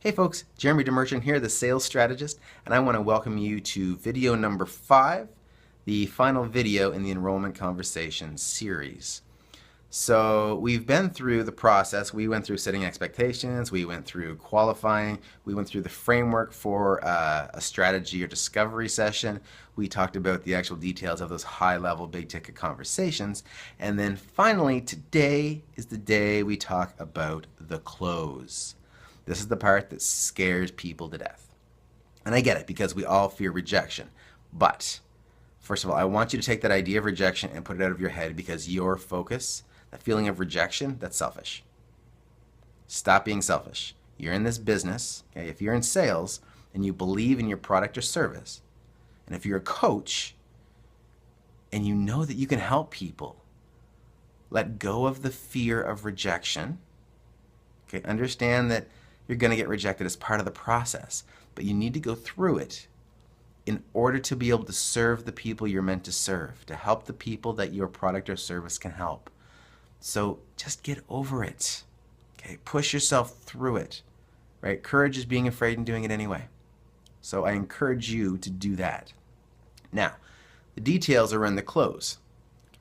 Hey folks, Jeremy DeMerchant here, the sales strategist, and I want to welcome you to video number 5, the final video in the Enrollment Conversation series. So we've been through the process. We went through setting expectations, we went through qualifying, we went through the framework for a strategy or discovery session. We talked about the actual details of those high-level, big-ticket conversations. And then finally, today is the day we talk about the close. This is the part that scares people to death. And I get it because we all fear rejection. But first of all, I want you to take that idea of rejection and put it out of your head because your focus, that feeling of rejection, that's selfish. Stop being selfish. You're in this business, okay? If you're in sales and you believe in your product or service, and if you're a coach and you know that you can help people, let go of the fear of rejection. Okay, understand that you're going to get rejected as part of the process, but you need to go through it in order to be able to serve the people you're meant to serve, to help the people that your product or service can help. So just get over it. Okay, push yourself through it. Right? Courage is being afraid and doing it anyway. So I encourage you to do that. Now, the details are in the close.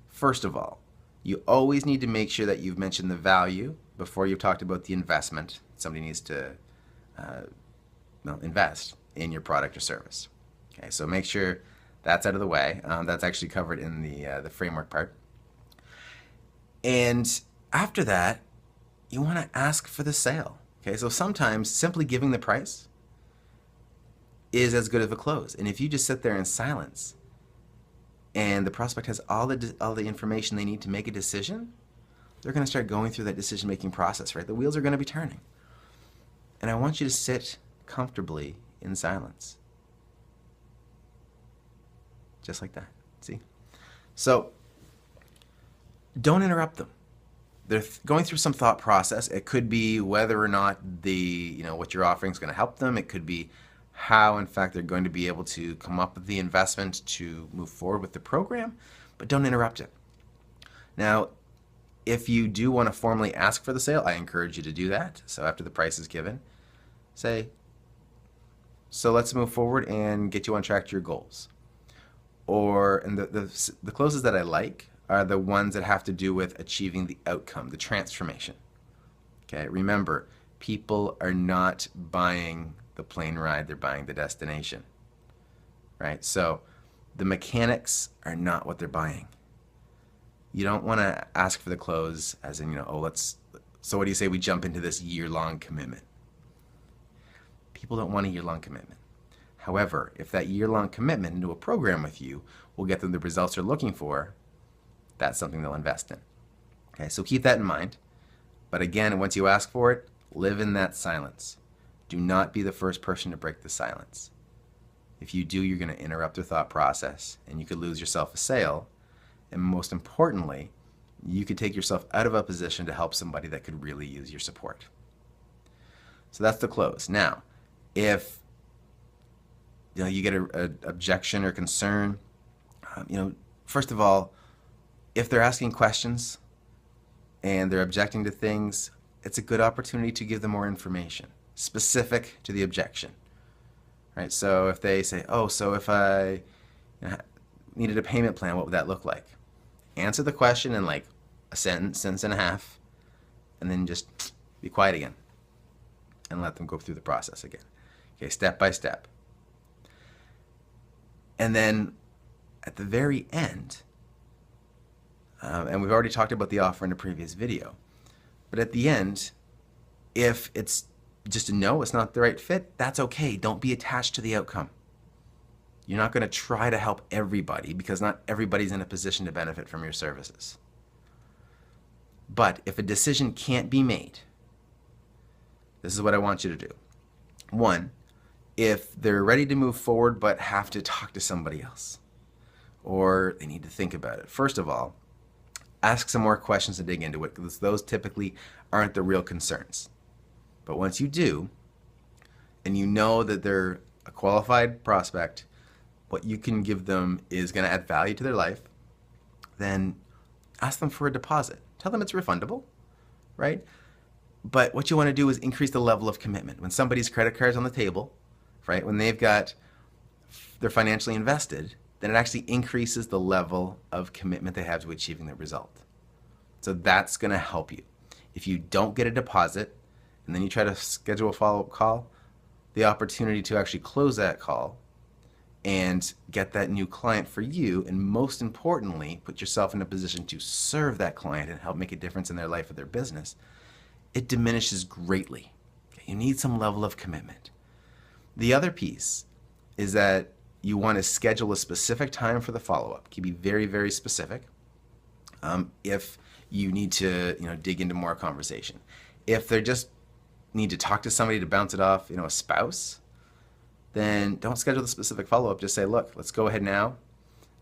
First of all, you always need to make sure that you've mentioned the value before you've talked about the investment. Somebody needs to invest in your product or service. Okay, so make sure that's out of the way. That's actually covered in the framework part. And after that, you want to ask for the sale. Okay, so sometimes simply giving the price is as good as a close. And if you just sit there in silence and the prospect has all the information they need to make a decision, they're going to start going through that decision-making process, right? The wheels are going to be turning. And I want you to sit comfortably in silence. Just like that, see? So don't interrupt them. They're going through some thought process. It could be whether or not what you're offering is going to help them. It could be how, in fact, they're going to be able to come up with the investment to move forward with the program, but don't interrupt it. Now, if you do want to formally ask for the sale, I encourage you to do that. So after the price is given, say, so let's move forward and get you on track to your goals. And the closes that I like are the ones that have to do with achieving the outcome, the transformation. Okay, remember, people are not buying the plane ride, they're buying the destination. Right? So the mechanics are not what they're buying. You don't want to ask for the close as in, so what do you say we jump into this year-long commitment? People don't want a year-long commitment. However, if that year-long commitment into a program with you will get them the results they're looking for, that's something they'll invest in. Okay, so keep that in mind. But again, once you ask for it, live in that silence. Do not be the first person to break the silence. If you do, you're going to interrupt their thought process and you could lose yourself a sale. And most importantly, you could take yourself out of a position to help somebody that could really use your support. So that's the close. Now, if you get an objection or concern, first of all, if they're asking questions and they're objecting to things, it's a good opportunity to give them more information specific to the objection. Right? So if they say, so if I needed a payment plan, what would that look like? Answer the question in like a sentence and a half, and then just be quiet again and let them go through the process again. Okay, step by step. And then at the very end, and we've already talked about the offer in a previous video, but at the end, if it's just a no, it's not the right fit, that's okay. Don't be attached to the outcome. You're not going to try to help everybody because not everybody's in a position to benefit from your services. But if a decision can't be made, this is what I want you to do. One, if they're ready to move forward but have to talk to somebody else, or they need to think about it, first of all, ask some more questions to dig into it because those typically aren't the real concerns. But once you do, and you know that they're a qualified prospect, what you can give them is going to add value to their life, then ask them for a deposit. Tell them it's refundable, right? But what you want to do is increase the level of commitment. When somebody's credit card's on the table, right, when they're financially invested, then it actually increases the level of commitment they have to achieving the result. So that's going to help you. If you don't get a deposit and then you try to schedule a follow-up call, the opportunity to actually close that call and get that new client for you, and most importantly, put yourself in a position to serve that client and help make a difference in their life or their business, it diminishes greatly. You need some level of commitment. The other piece is that you want to schedule a specific time for the follow-up. It can be very, very specific. If you need to, dig into more conversation. If they just need to talk to somebody to bounce it off, a spouse, then don't schedule the specific follow-up. Just say, look, let's go ahead now.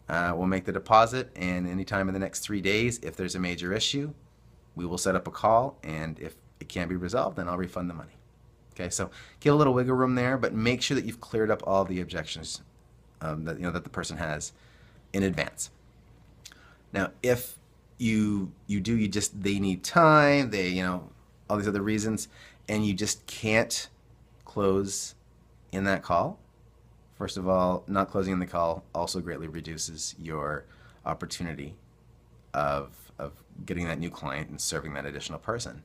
We'll make the deposit, and anytime in the next 3 days, if there's a major issue, we will set up a call, and if it can't be resolved, then I'll refund the money. Okay, so get a little wiggle room there, but make sure that you've cleared up all the objections that the person has in advance. Now, if they need time, all these other reasons, and you just can't close in that call. First of all, not closing in the call also greatly reduces your opportunity of getting that new client and serving that additional person.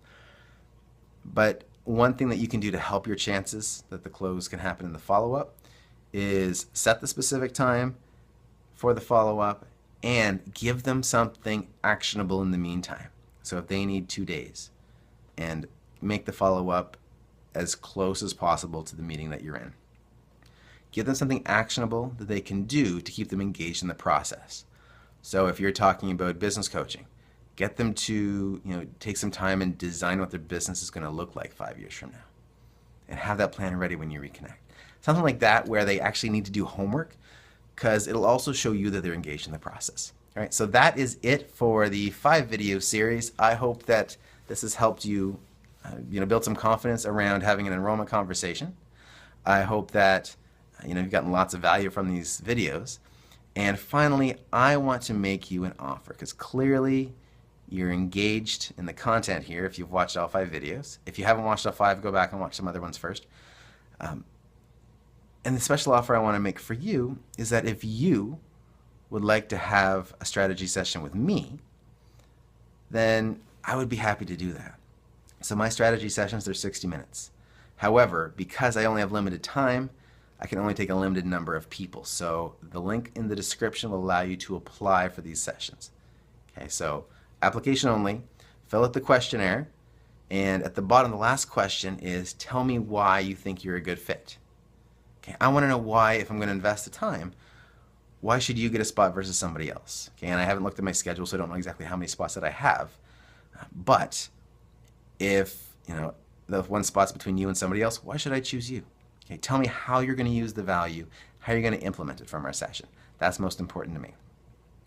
But one thing that you can do to help your chances that the close can happen in the follow-up is set the specific time for the follow-up and give them something actionable in the meantime. So if they need 2 days, and make the follow-up as close as possible to the meeting that you're in. Give them something actionable that they can do to keep them engaged in the process. So if you're talking about business coaching, get them to take some time and design what their business is going to look like 5 years from now, and have that plan ready when you reconnect. Something like that where they actually need to do homework, because it'll also show you that they're engaged in the process. All right, so that is it for the 5-video series. I hope that this has helped you, build some confidence around having an enrollment conversation. I hope that you've gotten lots of value from these videos. And finally, I want to make you an offer, because clearly you're engaged in the content here if you've watched all 5 videos. If you haven't watched all 5, go back and watch some other ones first. And the special offer I want to make for you is that if you would like to have a strategy session with me, then I would be happy to do that. So my strategy sessions, they're 60 minutes. However, because I only have limited time, I can only take a limited number of people. So the link in the description will allow you to apply for these sessions. Okay, so application only, fill out the questionnaire, and at the bottom, the last question is, tell me why you think you're a good fit. Okay, I want to know why, if I'm going to invest the time, why should you get a spot versus somebody else? Okay, and I haven't looked at my schedule, so I don't know exactly how many spots that I have. But if, the one spot's between you and somebody else, why should I choose you? Okay, tell me how you're going to use the value, how you're going to implement it from our session. That's most important to me.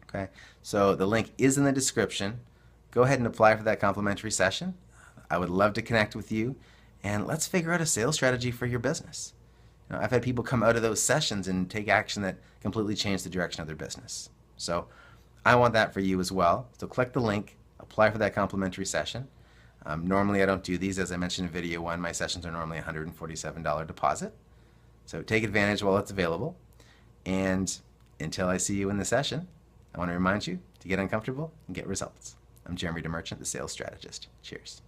Okay, so the link is in the description. Go ahead and apply for that complimentary session. I would love to connect with you, and let's figure out a sales strategy for your business. I've had people come out of those sessions and take action that completely changed the direction of their business. So I want that for you as well. So click the link, apply for that complimentary session. Normally I don't do these. As I mentioned in video 1, my sessions are normally $147 deposit. So take advantage while it's available. And until I see you in the session, I want to remind you to get uncomfortable and get results. I'm Jeremy DeMerchant, the sales strategist. Cheers.